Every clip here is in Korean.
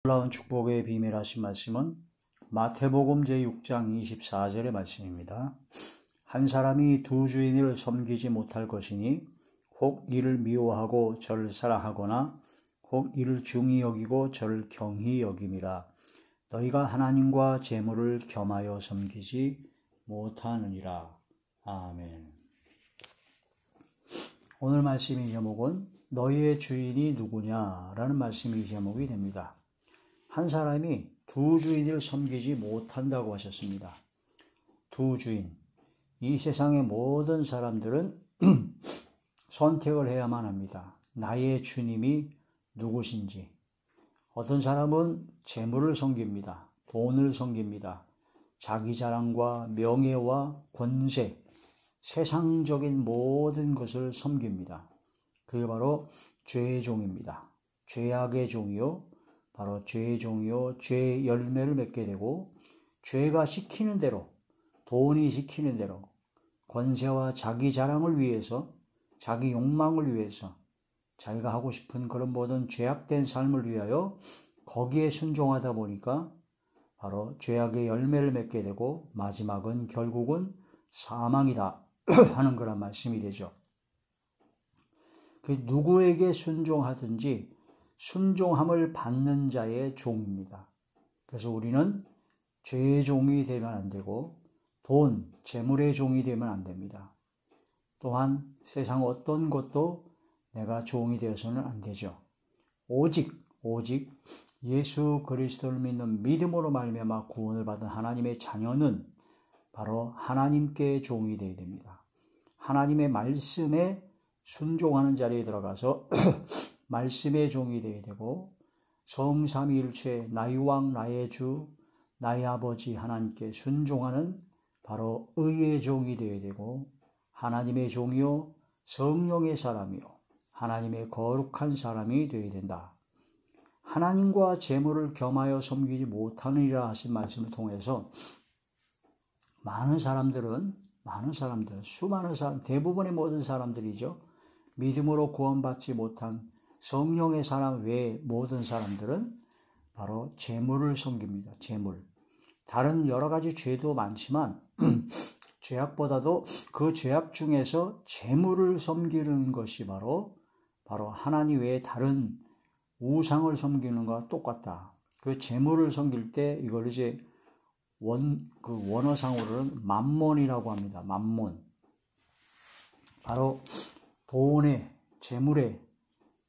놀라운 축복의 비밀 하신 말씀은 마태복음 제6장 24절의 말씀입니다. 한 사람이 두 주인을 섬기지 못할 것이니 혹 이를 미워하고 저를 사랑하거나 혹 이를 중히 여기고 저를 경히 여김이라. 너희가 하나님과 재물을 겸하여 섬기지 못하느니라. 아멘. 오늘 말씀의 제목은 너희의 주인이 누구냐라는 말씀이 제목이 됩니다. 한 사람이 두 주인을 섬기지 못한다고 하셨습니다. 두 주인. 이 세상의 모든 사람들은 선택을 해야만 합니다. 나의 주님이 누구신지. 어떤 사람은 재물을 섬깁니다. 돈을 섬깁니다. 자기 자랑과 명예와 권세, 세상적인 모든 것을 섬깁니다. 그게 바로 죄의 종입니다. 죄악의 종이요. 바로 죄의 종이요. 죄의 열매를 맺게 되고 죄가 시키는 대로, 돈이 시키는 대로 권세와 자기 자랑을 위해서, 자기 욕망을 위해서, 자기가 하고 싶은 그런 모든 죄악된 삶을 위하여 거기에 순종하다 보니까 바로 죄악의 열매를 맺게 되고 마지막은 결국은 사망이다 하는 그런 말씀이 되죠. 그 누구에게 순종하든지 순종함을 받는 자의 종입니다. 그래서 우리는 죄의 종이 되면 안 되고 돈, 재물의 종이 되면 안 됩니다. 또한 세상 어떤 것도 내가 종이 되어서는 안 되죠. 오직 예수 그리스도를 믿는 믿음으로 말미암아 구원을 받은 하나님의 자녀는 바로 하나님께 종이 되어야 됩니다. 하나님의 말씀에 순종하는 자리에 들어가서 말씀의 종이 되어야 되고 성삼위일체 나의 왕 나의 주 나의 아버지 하나님께 순종하는 바로 의의 종이 되어야 되고 하나님의 종이요 성령의 사람이요 하나님의 거룩한 사람이 되어야 된다. 하나님과 재물을 겸하여 섬기지 못하느니라 하신 말씀을 통해서 많은 사람들, 수많은 사람, 대부분의 모든 사람들이죠. 믿음으로 구원받지 못한 성령의 사람 외의 모든 사람들은 바로 재물을 섬깁니다. 재물. 다른 여러 가지 죄도 많지만 죄악보다도 그 죄악 중에서 재물을 섬기는 것이 바로 하나님 외에 다른 우상을 섬기는 것과 똑같다. 그 재물을 섬길 때 이걸 이제 원어상으로는 맘몬이라고 합니다. 맘몬. 바로 돈에, 재물에,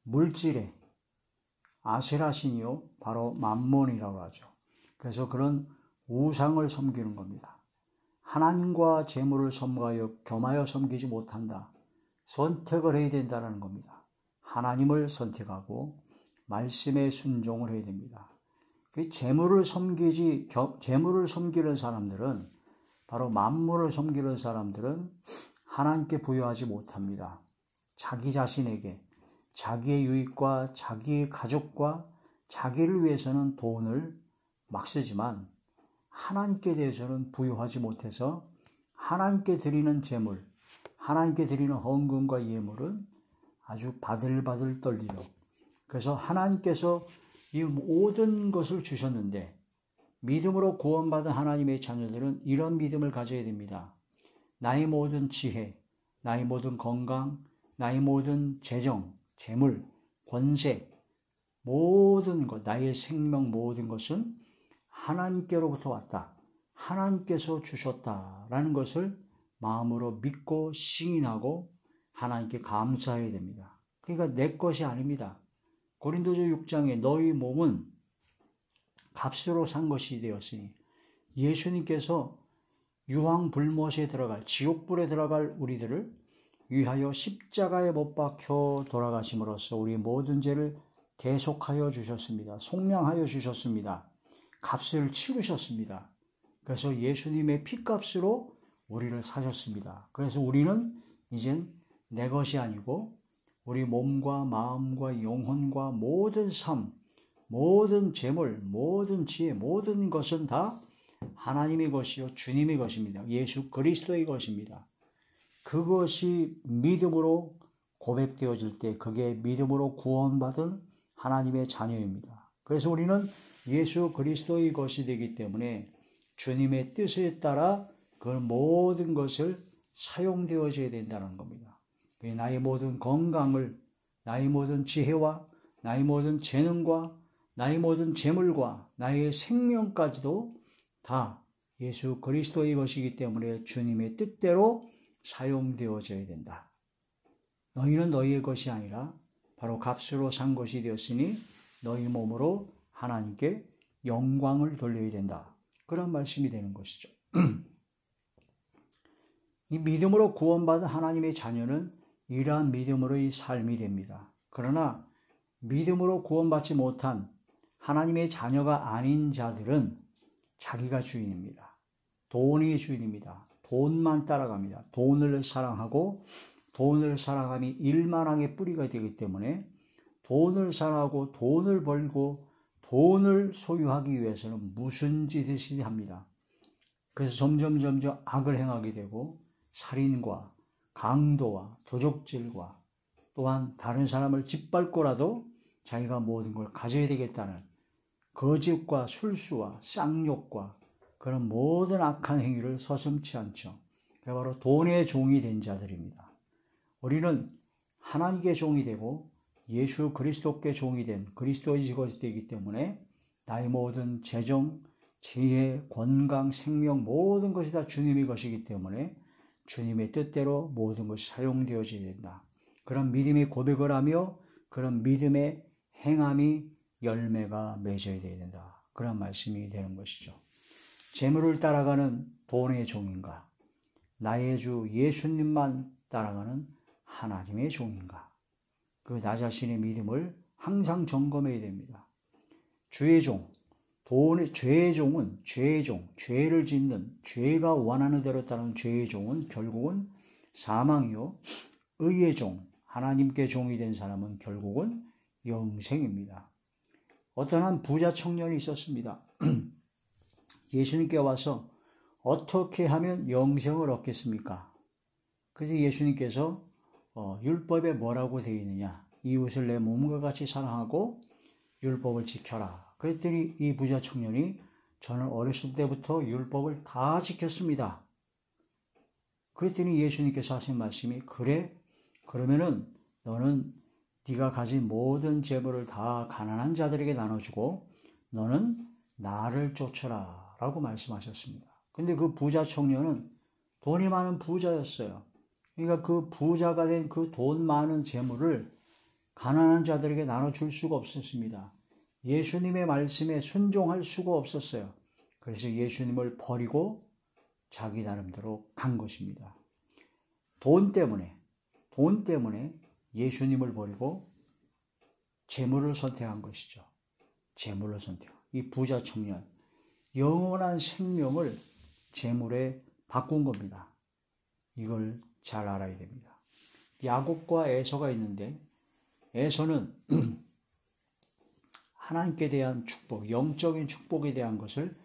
물질에, 아세라신이요. 바로 맘몬이라고 하죠. 그래서 그런 우상을 섬기는 겁니다. 하나님과 재물을 겸하여 섬기지 못한다. 선택을 해야 된다는 겁니다. 하나님을 선택하고 말씀에 순종을 해야 됩니다. 재물을 섬기는 사람들은 바로 만물을 섬기는 사람들은 하나님께 부여하지 못합니다. 자기 자신에게 자기의 유익과 자기의 가족과 자기를 위해서는 돈을 막 쓰지만 하나님께 대해서는 부여하지 못해서 하나님께 드리는 재물, 하나님께 드리는 헌금과 예물은 아주 바들바들 떨리죠. 그래서 하나님께서 이 모든 것을 주셨는데 믿음으로 구원받은 하나님의 자녀들은 이런 믿음을 가져야 됩니다. 나의 모든 지혜, 나의 모든 건강, 나의 모든 재정, 재물, 권세, 모든 것, 나의 생명 모든 것은 하나님께로부터 왔다. 하나님께서 주셨다라는 것을 마음으로 믿고 시인하고 하나님께 감사해야 됩니다. 그러니까 내 것이 아닙니다. 고린도서 6장에 너희 몸은 값으로 산 것이 되었으니 예수님께서 유황불못에 들어갈 지옥불에 들어갈 우리들을 위하여 십자가에 못 박혀 돌아가심으로써 우리 모든 죄를 대속하여 주셨습니다. 속량하여 주셨습니다. 값을 치르셨습니다. 그래서 예수님의 피값으로 우리를 사셨습니다. 그래서 우리는 이젠 내 것이 아니고 우리 몸과 마음과 영혼과 모든 삶, 모든 재물, 모든 지혜, 모든 것은 다 하나님의 것이요 주님의 것입니다. 예수 그리스도의 것입니다. 그것이 믿음으로 고백되어질 때 그게 믿음으로 구원받은 하나님의 자녀입니다. 그래서 우리는 예수 그리스도의 것이 되기 때문에 주님의 뜻에 따라 그 모든 것을 사용되어져야 된다는 겁니다. 나의 모든 건강을, 나의 모든 지혜와 나의 모든 재능과 나의 모든 재물과 나의 생명까지도 다 예수 그리스도의 것이기 때문에 주님의 뜻대로 사용되어져야 된다. 너희는 너희의 것이 아니라 바로 값으로 산 것이 되었으니 너희 몸으로 하나님께 영광을 돌려야 된다. 그런 말씀이 되는 것이죠. 이 믿음으로 구원받은 하나님의 자녀는 이러한 믿음으로의 삶이 됩니다. 그러나 믿음으로 구원받지 못한 하나님의 자녀가 아닌 자들은 자기가 주인입니다. 돈이 주인입니다. 돈만 따라갑니다. 돈을 사랑하고 돈을 사랑함이 일만하게 뿌리가 되기 때문에 돈을 사랑하고 돈을 벌고 돈을 소유하기 위해서는 무슨 짓이든지 합니다. 그래서 점점 악을 행하게 되고 살인과 강도와 도적질과 또한 다른 사람을 짓밟고라도 자기가 모든 걸 가져야 되겠다는 거짓과 술수와 쌍욕과 그런 모든 악한 행위를 서슴지 않죠. 그게 바로 돈의 종이 된 자들입니다. 우리는 하나님께 종이 되고 예수 그리스도께 종이 된 그리스도의 것이 되기 때문에 나의 모든 재정, 지혜, 건강, 생명 모든 것이 다 주님의 것이기 때문에 주님의 뜻대로 모든 것이 사용되어져야 된다. 그런 믿음의 고백을 하며 그런 믿음의 행함이 열매가 맺어야 된다. 그런 말씀이 되는 것이죠. 재물을 따라가는 돈의 종인가? 나의 주 예수님만 따라가는 하나님의 종인가? 그 나 자신의 믿음을 항상 점검해야 됩니다. 주의 종, 죄의 종은 죄를 짓는 죄가 원하는 대로 따르는 죄의 종은 결국은 사망이요. 의의 종, 하나님께 종이 된 사람은 결국은 영생입니다. 어떤 한 부자 청년이 있었습니다. 예수님께 와서 어떻게 하면 영생을 얻겠습니까? 그래서 예수님께서 율법에 뭐라고 되어 있느냐? 이웃을 내 몸과 같이 사랑하고 율법을 지켜라. 그랬더니 이 부자 청년이 저는 어렸을 때부터 율법을 다 지켰습니다. 그랬더니 예수님께서 하신 말씀이 그래? 그러면은 너는 네가 가진 모든 재물을 다 가난한 자들에게 나눠주고 너는 나를 쫓아라 라고 말씀하셨습니다. 근데 그 부자 청년은 돈이 많은 부자였어요. 그러니까 그 부자가 된 그 돈 많은 재물을 가난한 자들에게 나눠줄 수가 없었습니다. 예수님의 말씀에 순종할 수가 없었어요. 그래서 예수님을 버리고 자기 나름대로 간 것입니다. 돈 때문에 예수님을 버리고 재물을 선택한 것이죠. 재물을 선택. 이 부자 청년, 영원한 생명을 재물에 바꾼 겁니다. 이걸 잘 알아야 됩니다. 야곱과 에서가 있는데 에서는 하나님께 대한 축복, 영적인 축복에 대한 것을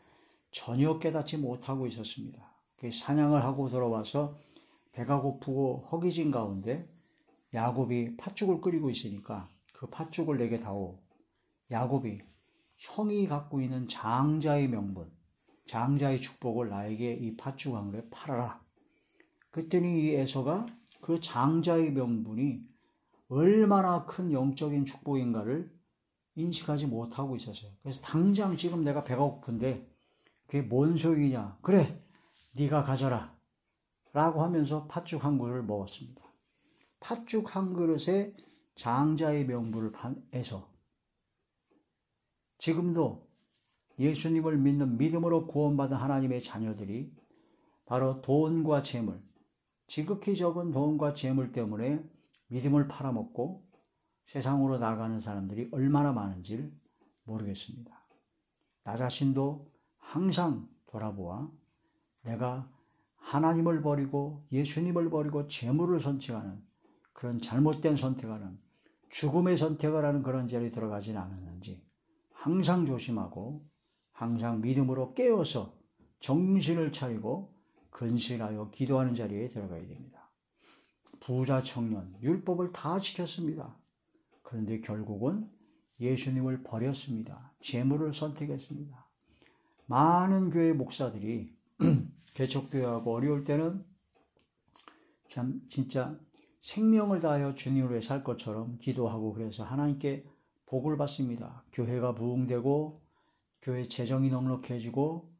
전혀 깨닫지 못하고 있었습니다. 사냥을 하고 돌아와서 배가 고프고 허기진 가운데 야곱이 팥죽을 끓이고 있으니까 그 팥죽을 내게 다오. 야곱이 형이 갖고 있는 장자의 명분, 장자의 축복을 나에게 이 팥죽 한 그릇 팔아라. 그랬더니 이 에서가 그 장자의 명분이 얼마나 큰 영적인 축복인가를 인식하지 못하고 있었어요. 그래서 당장 지금 내가 배가 고픈데 그게 뭔 소용이냐. 그래, 네가 가져라 라고 하면서 팥죽 한 그릇을 먹었습니다. 팥죽 한 그릇에 장자의 명분을 판에서 지금도 예수님을 믿는 믿음으로 구원받은 하나님의 자녀들이 바로 돈과 재물, 지극히 적은 돈과 재물 때문에 믿음을 팔아먹고 세상으로 나가는 사람들이 얼마나 많은지를 모르겠습니다. 나 자신도 항상 돌아보아 내가 하나님을 버리고 예수님을 버리고 재물을 선택하는 그런 잘못된 선택하는 죽음의 선택을 하는 그런 자리에 들어가지는 않았는지 항상 조심하고 항상 믿음으로 깨어서 정신을 차리고 근신하여 기도하는 자리에 들어가야 됩니다. 부자 청년, 율법을 다 지켰습니다. 그런데 결국은 예수님을 버렸습니다. 재물을 선택했습니다. 많은 교회 목사들이 개척교회하고 어려울 때는 참 진짜 생명을 다하여 주님을 위해 살 것처럼 기도하고 그래서 하나님께 복을 받습니다. 교회가 부흥되고 교회 재정이 넉넉해지고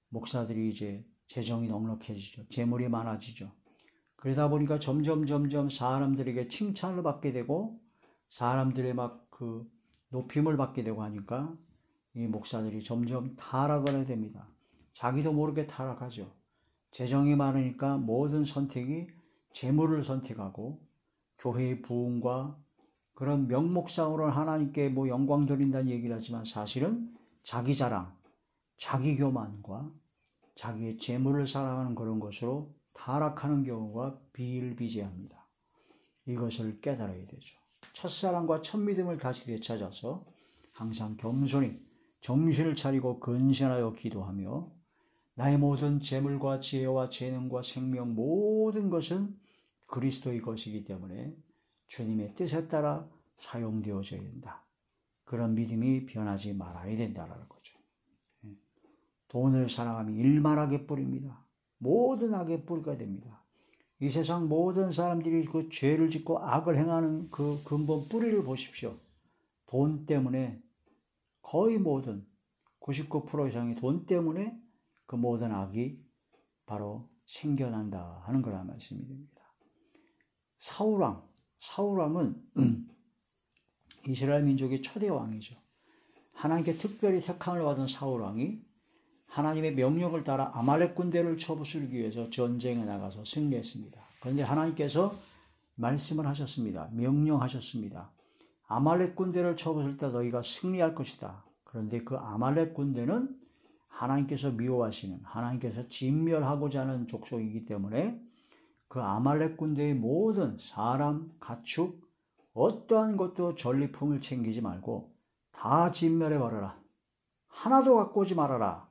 목사들이 이제 재정이 넉넉해지죠. 재물이 많아지죠. 그러다 보니까 점점 사람들에게 칭찬을 받게 되고 사람들의 막 그 높임을 받게 되고 하니까 이 목사들이 점점 타락을 하게 됩니다. 자기도 모르게 타락하죠. 재정이 많으니까 모든 선택이 재물을 선택하고 교회의 부흥과 그런 명목상으로는 하나님께 뭐 영광 드린다는 얘기를 하지만 사실은 자기 자랑, 자기 교만과 자기의 재물을 사랑하는 그런 것으로 타락하는 경우가 비일비재합니다. 이것을 깨달아야 되죠. 첫사랑과 첫믿음을 다시 되찾아서 항상 겸손히 정신을 차리고 근신하여 기도하며 나의 모든 재물과 지혜와 재능과 생명 모든 것은 그리스도의 것이기 때문에 주님의 뜻에 따라 사용되어져야 된다. 그런 믿음이 변하지 말아야 된다는 거죠. 돈을 사랑하면 일만 악의 뿌리입니다. 모든 악의 뿌리가 됩니다. 이 세상 모든 사람들이 그 죄를 짓고 악을 행하는 그 근본 뿌리를 보십시오. 돈 때문에 거의 모든 99% 이상의 돈 때문에 그 모든 악이 바로 생겨난다 하는 거란 말씀이 됩니다. 사울왕은 이스라엘 민족의 초대 왕이죠. 하나님께 특별히 택함을 받은 사울왕이 하나님의 명령을 따라 아말렉 군대를 쳐부수기 위해서 전쟁에 나가서 승리했습니다. 그런데 하나님께서 말씀을 하셨습니다. 명령하셨습니다. 아말렉 군대를 쳐부술 때 너희가 승리할 것이다. 그런데 그 아말렉 군대는 하나님께서 미워하시는, 하나님께서 진멸하고자 하는 족속이기 때문에 그 아말렉 군대의 모든 사람, 가축, 어떠한 것도 전리품을 챙기지 말고 다 진멸해버려라. 하나도 갖고 오지 말아라.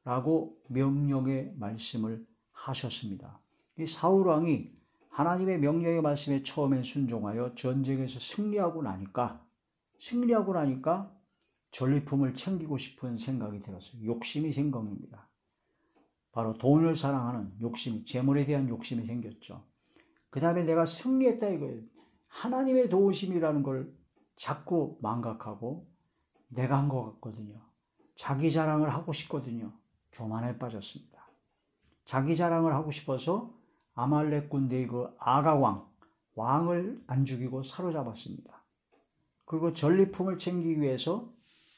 라고 명령의 말씀을 하셨습니다. 이 사울왕이 하나님의 명령의 말씀에 처음엔 순종하여 전쟁에서 승리하고 나니까 전리품을 챙기고 싶은 생각이 들었어요. 욕심이 생깁니다. 바로 돈을 사랑하는 욕심, 재물에 대한 욕심이 생겼죠. 그 다음에 내가 승리했다 이거예요. 하나님의 도우심이라는 걸 자꾸 망각하고 내가 한 것 같거든요. 자기 자랑을 하고 싶거든요. 교만에 빠졌습니다. 자기 자랑을 하고 싶어서 아말렉 군대의 그 아가왕, 왕을 안 죽이고 사로잡았습니다. 그리고 전리품을 챙기기 위해서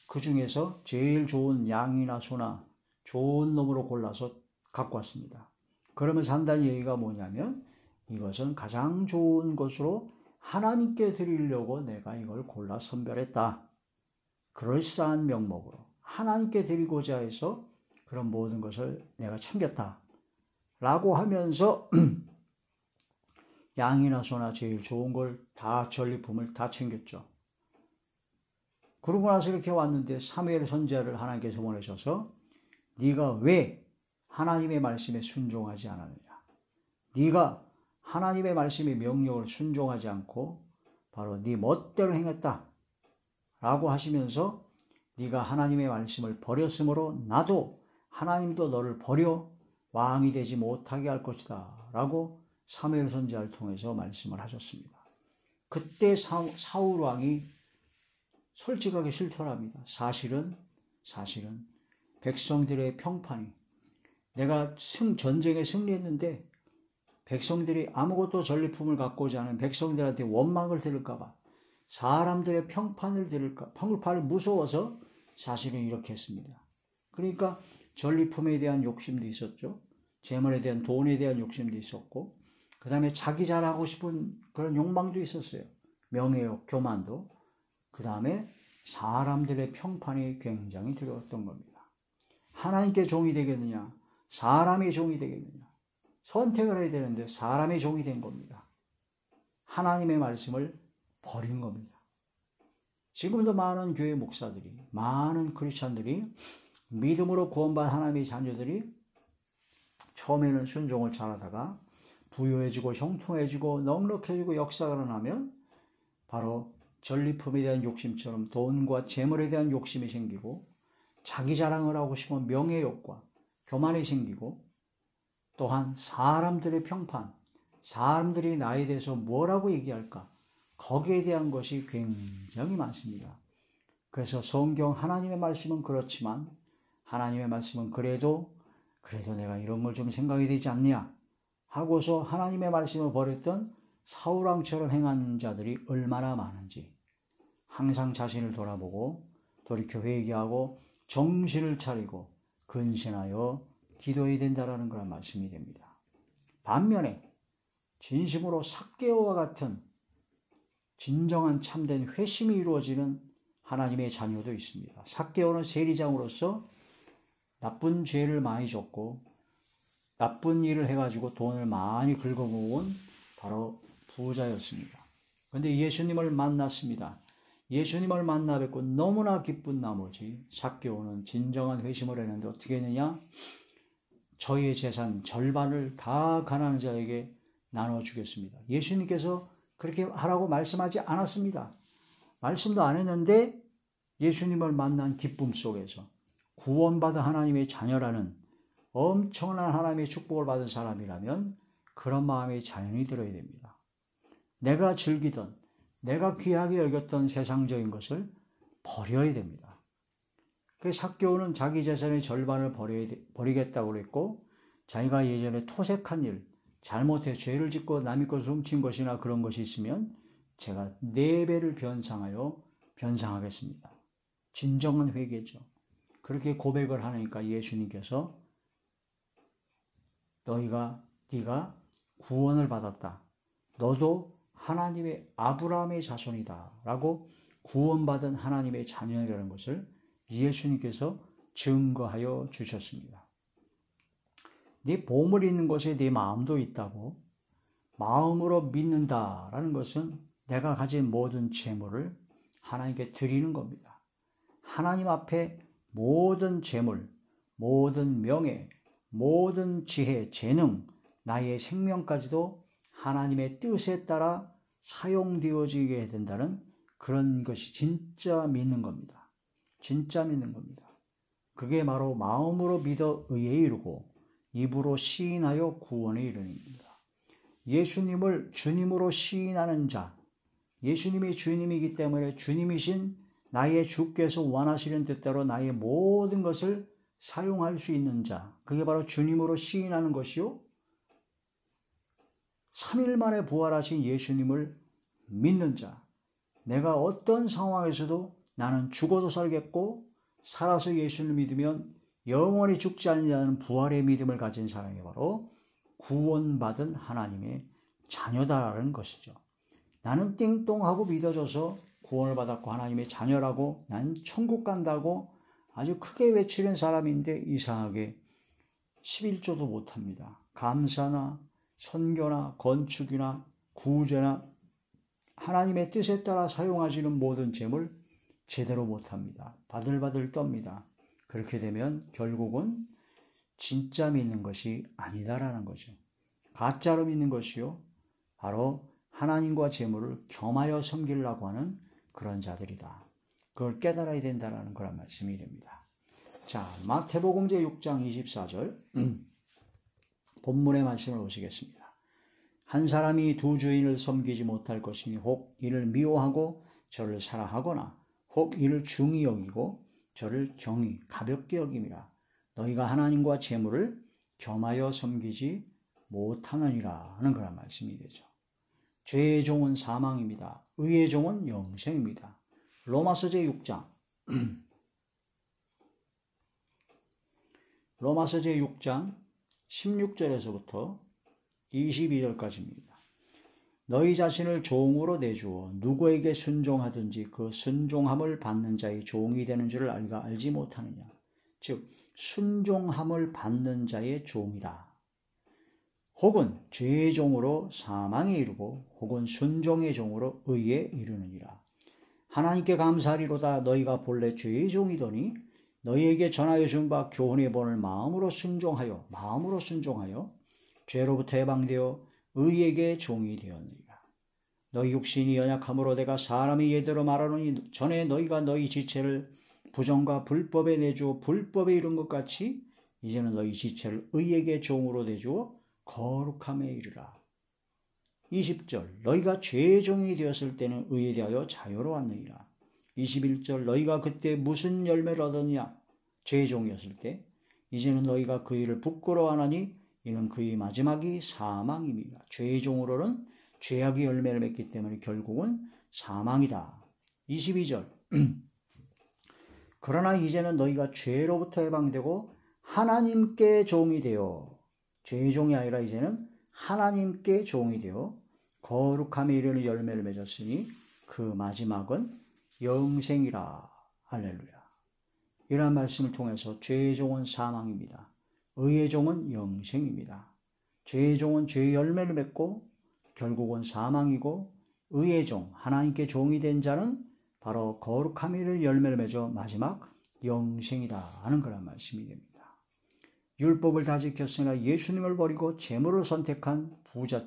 그 중에서 제일 좋은 양이나 소나 좋은 놈으로 골라서 갖고 왔습니다. 그러면서 한다는 얘기가 뭐냐면 이것은 가장 좋은 것으로 하나님께 드리려고 내가 이걸 골라 선별했다. 그럴싸한 명목으로 하나님께 드리고자 해서 그런 모든 것을 내가 챙겼다. 라고 하면서 양이나 소나 제일 좋은 걸 다 전리품을 다 챙겼죠. 그러고 나서 이렇게 왔는데 사무엘 선지자를 하나님께서 보내셔서 네가 왜 하나님의 말씀에 순종하지 않았느냐. 네가 하나님의 말씀의 명령을 순종하지 않고 바로 네 멋대로 행했다. 라고 하시면서 네가 하나님의 말씀을 버렸으므로 나도 하나님도 너를 버려 왕이 되지 못하게 할 것이다. 라고 사무엘 선지자를 통해서 말씀을 하셨습니다. 그때 사울 왕이 솔직하게 실토합니다. 사실은 백성들의 평판이 내가 전쟁에 승리했는데 백성들이 아무것도 전리품을 갖고 오지 않은 백성들한테 원망을 들을까봐 사람들의 평판을 무서워서 사실은 이렇게 했습니다. 그러니까 전리품에 대한 욕심도 있었죠. 재물에 대한 돈에 대한 욕심도 있었고 그 다음에 자기 잘하고 싶은 그런 욕망도 있었어요. 명예욕, 교만도. 그 다음에 사람들의 평판이 굉장히 두려웠던 겁니다. 하나님께 종이 되겠느냐? 사람의 종이 되겠느냐? 선택을 해야 되는데 사람의 종이 된 겁니다. 하나님의 말씀을 버린 겁니다. 지금도 많은 교회 목사들이, 많은 크리스찬들이 믿음으로 구원받은 하나님의 자녀들이 처음에는 순종을 잘하다가 부유해지고 형통해지고 넉넉해지고 역사가 일어나면 바로 전리품에 대한 욕심처럼 돈과 재물에 대한 욕심이 생기고 자기 자랑을 하고 싶은 명예욕과 교만이 생기고 또한 사람들의 평판, 사람들이 나에 대해서 뭐라고 얘기할까? 거기에 대한 것이 굉장히 많습니다. 그래서 성경 하나님의 말씀은 그렇지만 하나님의 말씀은 그래도 내가 이런 걸 좀 생각이 되지 않냐 하고서 하나님의 말씀을 버렸던 사울왕처럼 행한 자들이 얼마나 많은지 항상 자신을 돌아보고 돌이켜 회개하고 정신을 차리고 근신하여 기도해야 된다라는 그런 말씀이 됩니다. 반면에 진심으로 삭개오와 같은 진정한 참된 회심이 이루어지는 하나님의 자녀도 있습니다. 삭개오는 세리장으로서 나쁜 죄를 많이 졌고 나쁜 일을 해가지고 돈을 많이 긁어모은 바로 부자였습니다. 그런데 예수님을 만났습니다. 예수님을 만나 뵙고 너무나 기쁜 나머지 삭개오는 진정한 회심을 했는데 어떻게 했느냐? 저의 재산 절반을 다 가난한 자에게 나눠주겠습니다. 예수님께서 그렇게 하라고 말씀하지 않았습니다. 말씀도 안 했는데 예수님을 만난 기쁨 속에서 구원받은 하나님의 자녀라는 엄청난 하나님의 축복을 받은 사람이라면 그런 마음이 자연히 들어야 됩니다. 내가 즐기던, 내가 귀하게 여겼던 세상적인 것을 버려야 됩니다. 그래서 삭개오는 자기 재산의 절반을 버리겠다고 그랬고 자기가 예전에 토색한 일, 잘못해 죄를 짓고 남의 것을 훔친 것이나 그런 것이 있으면 제가 4배를 변상하겠습니다. 진정한 회개죠. 그렇게 고백을 하니까 예수님께서 네가 구원을 받았다. 너도 하나님의 아브라함의 자손이다. 라고 구원받은 하나님의 자녀라는 것을 예수님께서 증거하여 주셨습니다. 네 보물이 있는 곳에 네 마음도 있다고 마음으로 믿는다라는 것은 내가 가진 모든 재물을 하나님께 드리는 겁니다. 하나님 앞에 모든 재물, 모든 명예, 모든 지혜, 재능, 나의 생명까지도 하나님의 뜻에 따라 사용되어지게 해야 된다는 그런 것이 진짜 믿는 겁니다. 진짜 믿는 겁니다. 그게 바로 마음으로 믿어 의에 이르고 입으로 시인하여 구원에 이르는 겁니다. 예수님을 주님으로 시인하는 자, 예수님이 주님이기 때문에 주님이신 나의 주께서 원하시는 뜻대로 나의 모든 것을 사용할 수 있는 자, 그게 바로 주님으로 시인하는 것이요 3일 만에 부활하신 예수님을 믿는 자, 내가 어떤 상황에서도 나는 죽어도 살겠고 살아서 예수를 믿으면 영원히 죽지 않는 부활의 믿음을 가진 사람이 바로 구원받은 하나님의 자녀다라는 것이죠. 나는 띵똥하고 믿어져서 구원을 받았고 하나님의 자녀라고 난 천국 간다고 아주 크게 외치는 사람인데 이상하게 11조도 못합니다. 감사나 선교나 건축이나 구제나 하나님의 뜻에 따라 사용하시는 모든 재물 제대로 못합니다. 바들바들 떱니다. 그렇게 되면 결국은 진짜 믿는 것이 아니다라는 거죠. 가짜로 믿는 것이요 바로 하나님과 재물을 겸하여 섬기려고 하는 그런 자들이다. 그걸 깨달아야 된다는 그런 말씀이 됩니다. 자, 마태복음 제6장 24절 본문의 말씀을 보시겠습니다. 한 사람이 두 주인을 섬기지 못할 것이니 혹 이를 미워하고 저를 사랑하거나 혹 이를 중히 여기고 저를 경히 가볍게 여김이라. 너희가 하나님과 재물을 겸하여 섬기지 못하느니라 하는 그런 말씀이 되죠. 죄의 종은 사망입니다. 의의 종은 영생입니다. 로마서 제6장 로마서 제6장 16절에서부터 22절까지입니다. 너희 자신을 종으로 내주어 누구에게 순종하든지 그 순종함을 받는 자의 종이 되는 줄을 알지 못하느냐. 즉 순종함을 받는 자의 종이다. 혹은 죄의 종으로 사망에 이르고 혹은 순종의 종으로 의에 이르느니라. 하나님께 감사하리로다. 너희가 본래 죄의 종이더니 너희에게 전하여 준 바 교훈의 본을 마음으로 순종하여 죄로부터 해방되어 의에게 종이 되었느니라. 너희 육신이 연약함으로 내가 사람이 예대로 말하노니 전에 너희가 너희 지체를 부정과 불법에 내주어 불법에 이른 것 같이 이제는 너희 지체를 의에게 종으로 내주어 거룩함에 이르라. 20절 너희가 죄의 종이 되었을 때는 의에 대하여 자유로웠느니라. 21절 너희가 그때 무슨 열매를 얻었냐? 죄의 종이었을 때. 이제는 너희가 그 일을 부끄러워하나니 이는 그의 마지막이 사망입니다. 죄의 종으로는 죄악의 열매를 맺기 때문에 결국은 사망이다. 22절 그러나 이제는 너희가 죄로부터 해방되고 하나님께 종이 되어 죄의 종이 아니라 이제는 하나님께 종이 되어 거룩함에 이르는 열매를 맺었으니 그 마지막은 영생이라. 할렐루야. 이러한 말씀을 통해서 죄의 종은 사망입니다. 의의 종은 영생입니다. 죄의 종은 죄의 열매를 맺고 결국은 사망이고 의의 종, 하나님께 종이 된 자는 바로 거룩함에 이르는 열매를 맺어 마지막 영생이다 하는 그런 말씀이 됩니다. 율법을 다 지켰으나 예수님을 버리고 재물을 선택한 부자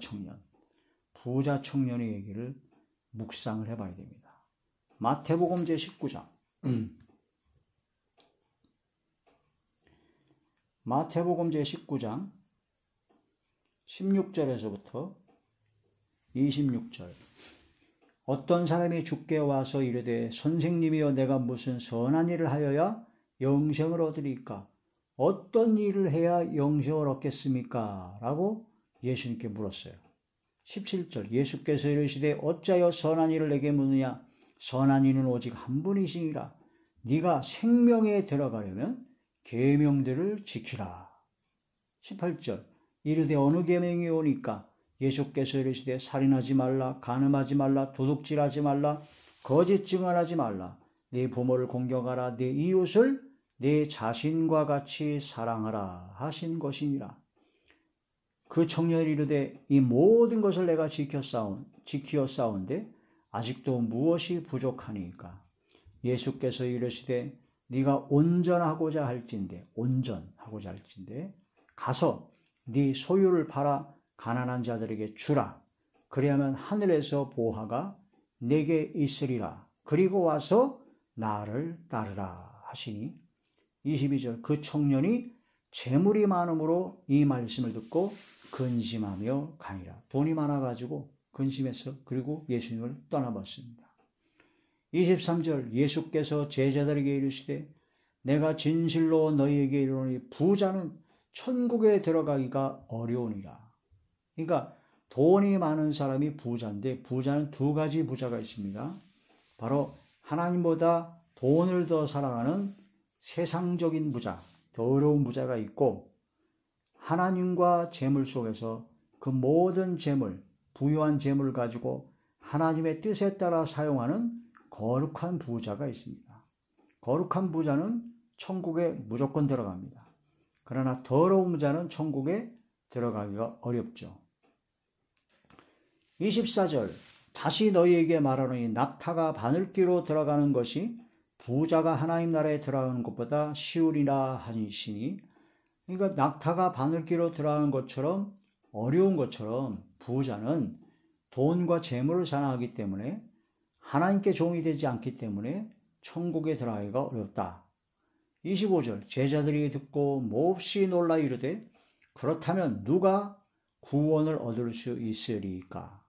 청년의 얘기를 묵상을 해봐야 됩니다. 마태복음 제19장 마태복음 제19장 16절에서부터 26절 어떤 사람이 주께 와서 이르되 선생님이여 내가 무슨 선한 일을 하여야 영생을 얻으리까? 어떤 일을 해야 영생을 얻겠습니까? 라고 예수님께 물었어요. 17절 예수께서 이르시되 어찌하여 선한 일을 내게 묻느냐? 선한 이는 오직 한 분이시니라. 네가 생명에 들어가려면 계명들을 지키라. 18절 이르되 어느 계명이 오니까? 예수께서 이르시되 살인하지 말라, 간음하지 말라, 도둑질하지 말라, 거짓 증언하지 말라, 네 부모를 공경하라, 네 이웃을 네 자신과 같이 사랑하라 하신 것이니라. 그 청년이 이르되 이 모든 것을 내가 지키어 싸운데 아직도 무엇이 부족하니까? 예수께서 이르시되 네가 온전하고자 할진대 가서 네 소유를 팔아 가난한 자들에게 주라. 그리하면 하늘에서 보화가 내게 있으리라. 그리고 와서 나를 따르라 하시니 22절 그 청년이 재물이 많음으로 이 말씀을 듣고 근심하며 가니라. 돈이 많아가지고 근심했어. 그리고 예수님을 떠나봤습니다. 23절 예수께서 제자들에게 이르시되 내가 진실로 너희에게 이르노니 부자는 천국에 들어가기가 어려우니라. 그러니까 돈이 많은 사람이 부자인데 부자는 두 가지 부자가 있습니다. 바로 하나님보다 돈을 더 사랑하는 세상적인 부자, 더러운 부자가 있고 하나님과 재물 속에서 그 모든 재물, 부유한 재물을 가지고 하나님의 뜻에 따라 사용하는 거룩한 부자가 있습니다. 거룩한 부자는 천국에 무조건 들어갑니다. 그러나 더러운 부자는 천국에 들어가기가 어렵죠. 24절 다시 너희에게 말하노니 낙타가 바늘귀로 들어가는 것이 부자가 하나님 나라에 들어가는 것보다 쉬우리라 하시니 그러니까 낙타가 바늘귀로 들어가는 것처럼 어려운 것처럼 부자는 돈과 재물을 사랑하기 때문에 하나님께 종이 되지 않기 때문에 천국에 들어가기가 어렵다. 25절 제자들이 듣고 몹시 놀라 이르되 그렇다면 누가 구원을 얻을 수 있으리까?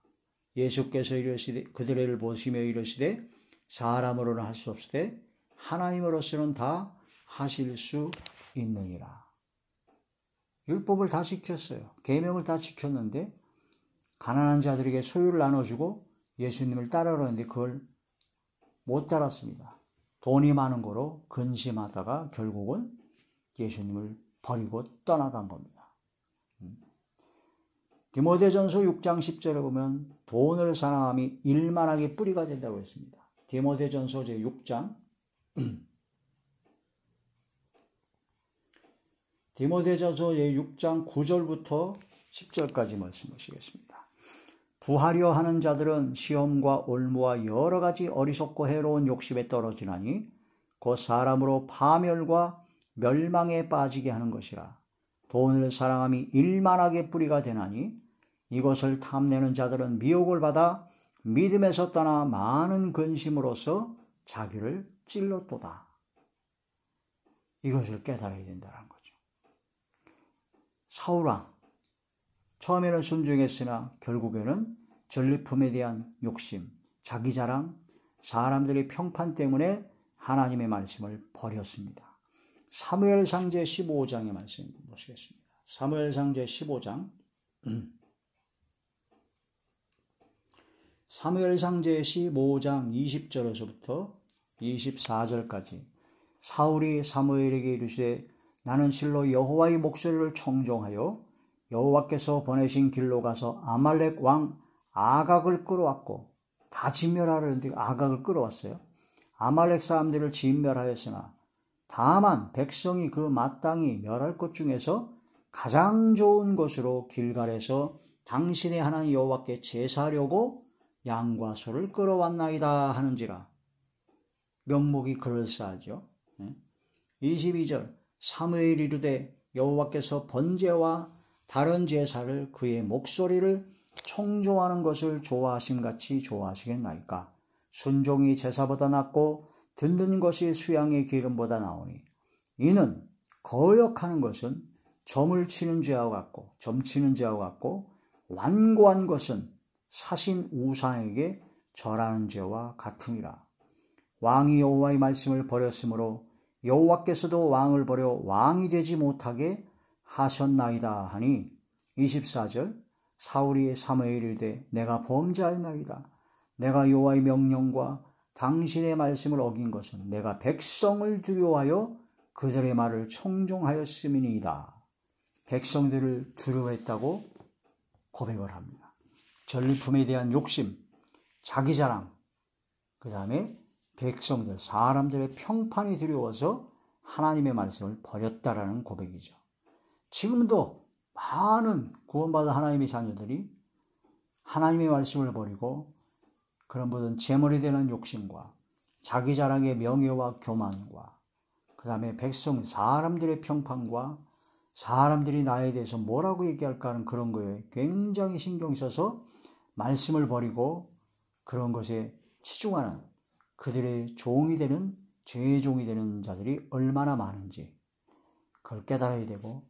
예수께서 이르시되 그들을 보시며 이르시되 사람으로는 할 수 없으되 하나님으로서는 다 하실 수 있느니라. 율법을 다 지켰어요. 계명을 다 지켰는데 가난한 자들에게 소유를 나눠주고 예수님을 따르려는데 그걸 못 따랐습니다. 돈이 많은 거로 근심하다가 결국은 예수님을 버리고 떠나간 겁니다. 디모데전서 6장 10절에 보면 돈을 사랑함이 일만하게 뿌리가 된다고 했습니다. 디모데전서 제6장 디모데전서 제6장 9절부터 10절까지 말씀 보시겠습니다. 부하려 하는 자들은 시험과 올무와 여러 가지 어리석고 해로운 욕심에 떨어지나니 곧 사람으로 파멸과 멸망에 빠지게 하는 것이라. 돈을 사랑함이 일만하게 뿌리가 되나니 이것을 탐내는 자들은 미혹을 받아 믿음에서 떠나 많은 근심으로서 자기를 찔렀도다. 이것을 깨달아야 된다는 거죠. 사울왕, 처음에는 순종했으나 결국에는 전리품에 대한 욕심, 자기 자랑, 사람들의 평판 때문에 하나님의 말씀을 버렸습니다. 사무엘상제 15장의 말씀 보시겠습니다. 사무엘상제 15장 사무엘상제 15장 20절에서부터 24절까지 사울이 사무엘에게 이르시되 나는 실로 여호와의 목소리를 청종하여 여호와께서 보내신 길로 가서 아말렉 왕 아각을 끌어왔고 다 진멸하려는데 아각을 끌어왔어요. 아말렉 사람들을 진멸하였으나 다만 백성이 그 마땅히 멸할 것 중에서 가장 좋은 것으로 길갈에서 당신의 하나님 여호와께 제사하려고 양과 소를 끌어왔나이다 하는지라. 명목이 그럴싸하죠. 22절 사무엘이 이르되 여호와께서 번제와 다른 제사를 그의 목소리를 청종하는 것을 좋아하심같이 좋아하시겠나이까. 순종이 제사보다 낫고 듣는 것이 수양의 기름보다 나오니 이는 거역하는 것은 점을 치는 죄와 같고 점치는 죄와 같고 완고한 것은 사신 우상에게 절하는 죄와 같음이라. 왕이 여호와의 말씀을 버렸으므로 여호와께서도 왕을 버려 왕이 되지 못하게 하셨나이다 하니 24절 사울이 사무엘이 이르되 내가 범죄하였나이다. 내가 여호와의 명령과 당신의 말씀을 어긴 것은 내가 백성을 두려워하여 그들의 말을 청종하였음이니이다. 백성들을 두려워했다고 고백을 합니다. 전리품에 대한 욕심, 자기 자랑, 그 다음에 백성들, 사람들의 평판이 두려워서 하나님의 말씀을 버렸다라는 고백이죠. 지금도 많은 구원받은 하나님의 자녀들이 하나님의 말씀을 버리고 그런 모든 재물이 되는 욕심과 자기 자랑의 명예와 교만과 그 다음에 백성, 사람들의 평판과 사람들이 나에 대해서 뭐라고 얘기할까 하는 그런 거에 굉장히 신경 써서 말씀을 버리고 그런 것에 치중하는 그들의 종이 되는 죄의 종이 되는 자들이 얼마나 많은지 그걸 깨달아야 되고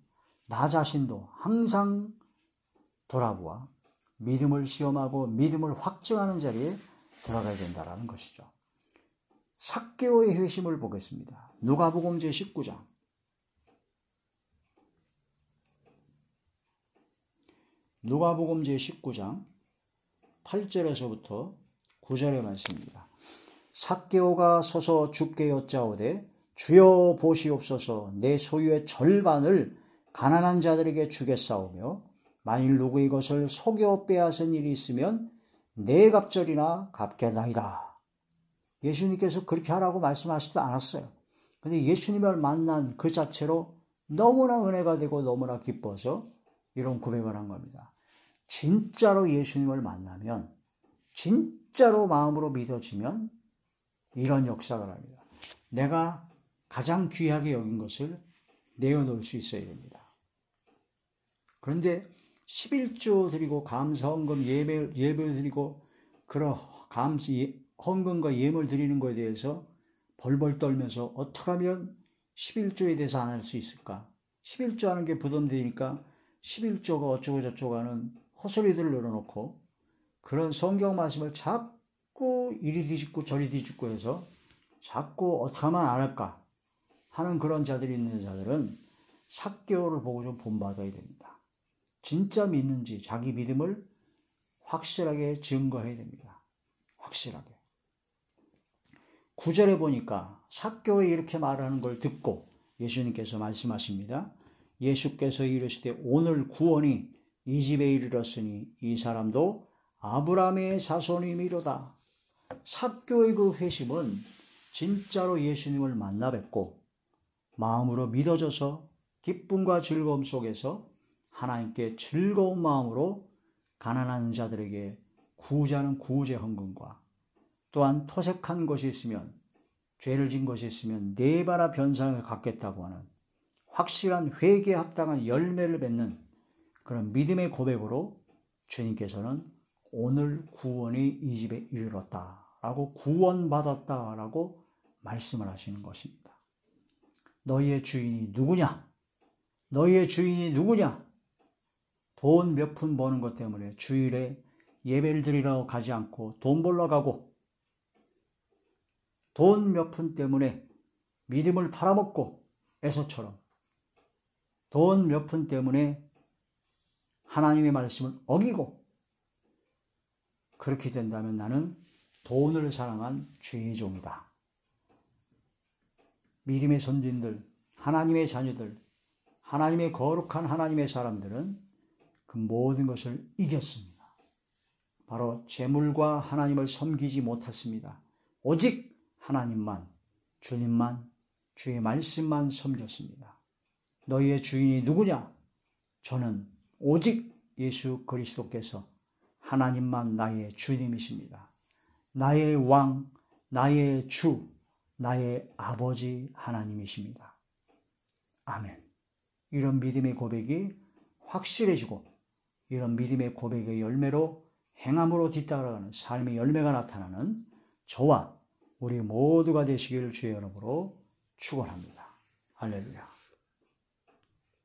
나 자신도 항상 돌아보아 믿음을 시험하고 믿음을 확증하는 자리에 들어가야 된다는 것이죠. 삭개오의 회심을 보겠습니다. 누가복음 제19장 누가복음 제19장 8절에서부터 9절의 말씀입니다. 삭개오가 서서 주께 여짜오되 주여 보시옵소서 내 소유의 절반을 가난한 자들에게 주겠사오며 만일 누구의 것을 속여 빼앗은 일이 있으면 네 갑절이나 갚겠나이다. 예수님께서 그렇게 하라고 말씀하시지도 않았어요. 근데 예수님을 만난 그 자체로 너무나 은혜가 되고 너무나 기뻐서 이런 고백을 한 겁니다. 진짜로 예수님을 만나면 진짜로 마음으로 믿어지면 이런 역사가 합니다. 내가 가장 귀하게 여긴 것을 내어놓을 수 있어야 됩니다. 그런데 11조 드리고 감사헌금 예배 드리고 그런 헌금과 예물 드리는 것에 대해서 벌벌 떨면서 어떻게 하면 11조에 대해서 안 할 수 있을까? 11조 하는 게 부담되니까 11조가 어쩌고 저쩌고 하는 헛소리들을 늘어놓고 그런 성경 말씀을 자꾸 이리 뒤집고 저리 뒤집고 해서 자꾸 어떻게 하면 안 할까 하는 그런 자들이 있는 자들은 삭개오를 보고 좀 본받아야 됩니다. 진짜 믿는지 자기 믿음을 확실하게 증거해야 됩니다. 확실하게. 9절에 보니까 삭개오에 이렇게 말하는 걸 듣고 예수님께서 말씀하십니다. 예수께서 이르시되 오늘 구원이 이 집에 이르렀으니 이 사람도 아브라함의 자손이미로다. 삭개오의 그 회심은 진짜로 예수님을 만나 뵙고 마음으로 믿어져서 기쁨과 즐거움 속에서 하나님께 즐거운 마음으로 가난한 자들에게 구제하는 구제 헌금과 또한 토색한 것이 있으면 죄를 진 것이 있으면 네 배나 변상을 갚겠다고 하는 확실한 회개에 합당한 열매를 맺는 그런 믿음의 고백으로 주님께서는 오늘 구원이 이 집에 이르렀다라고 구원받았다라고 말씀을 하시는 것입니다. 너희의 주인이 누구냐? 너희의 주인이 누구냐? 돈 몇 푼 버는 것 때문에 주일에 예배를 드리러 가지 않고 돈 벌러 가고 돈 몇 푼 때문에 믿음을 팔아먹고 에서처럼 돈 몇 푼 때문에 하나님의 말씀을 어기고 그렇게 된다면 나는 돈을 사랑한 죄의 종이다. 믿음의 선진들, 하나님의 자녀들, 하나님의 거룩한 하나님의 사람들은 그 모든 것을 이겼습니다. 바로 재물과 하나님을 섬기지 못했습니다. 오직 하나님만, 주님만, 주의 말씀만 섬겼습니다. 너희의 주인이 누구냐? 저는 오직 예수 그리스도께서 하나님만 나의 주님이십니다. 나의 왕, 나의 주, 나의 아버지 하나님이십니다. 아멘. 이런 믿음의 고백이 확실해지고 이런 믿음의 고백의 열매로 행함으로 뒤따라가는 삶의 열매가 나타나는 저와 우리 모두가 되시기를 주의 이름으로 축원합니다. 할렐루야.